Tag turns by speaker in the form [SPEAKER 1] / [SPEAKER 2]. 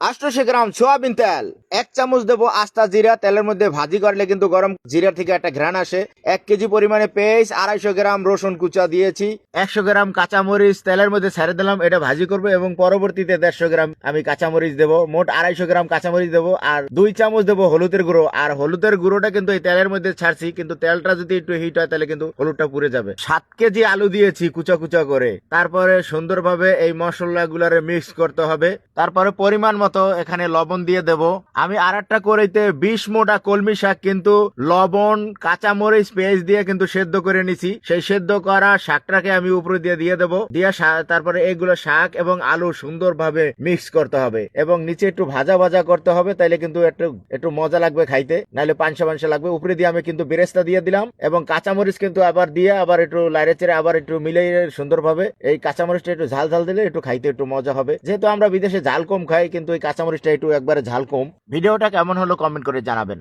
[SPEAKER 1] 800 গ্রাম soybean তেল, 1 চামচ দেবো আস্তা জিরা। তেলের মধ্যে ভাজি করলে কিন্তু গরম জিরা থেকে একটা ঘ্রাণ আসে। 1 কেজি পরিমাণে পেঁয়াজ, 250 গ্রাম রসুন কুচা দিয়েছি, 100 গ্রাম কাঁচামরিচ তেলের মধ্যে ছেড়ে দিলাম, এটা ভাজি করবো এবং পরবর্তীতে 150 গ্রাম আমি কাঁচামরিচ দেবো। মোট 250 গ্রাম কাঁচামরিচ দেবো আর 2 চামচ দেবো হলুদের গুঁড়ো। আর হলুদের গুঁড়োটা কিন্তু এই তেলের মধ্যে ছাড়ছি, কিন্তু তেলটা যদি একটু হিট হয় তাহলে কিন্তু হলুদটা পুড়ে যাবে। 7 কেজি আলু দিয়েছি কুচা কুচা করে। তারপরে সুন্দরভাবে এই মশলা গুলারে মিক্স করতে হবে। তারপরে পরিমাণ মতো এখানে লবণ দিয়ে দেব। আমি আর একটা কড়াইতে 20 মোটা কলমি শাক কিন্তু লবণ, কাঁচামরিচ, পেঁয়াজ দিয়ে কিন্তু সেদ্ধ করে নিছি। সেই সেদ্ধ করা শাকটাকে আমি উপরে দিয়ে দেবো। দিয়ে তারপরে এগুলো শাক এবং আলু সুন্দরভাবে মিক্স করতে হবে এবং নিচে একটু ভাজা ভাজা করতে হবে, তাইলে কিন্তু একটু মজা লাগবে খাইতে, নাহলে পানসা পানসা লাগবে। উপরে দিয়ে আমি কিন্তু বেরেস্তা দিয়ে দিলাম এবং কাঁচামরিচ কিন্তু আবার দিয়ে আবার একটু লাইরে চেড়ে আবার একটু মিলিয়ে সুন্দরভাবে। এই কাঁচামরিচটা একটু ঝাল ঝাল দিলে একটু খাইতে একটু মজা হবে, যেহেতু আমরা বিদেশে ঝাল কম খাই, কিন্তু এই কাঁচামরিচটা একটু একবারে ঝাল কম। ভিডিওটা কেমন হলো কমেন্ট করে জানাবেন।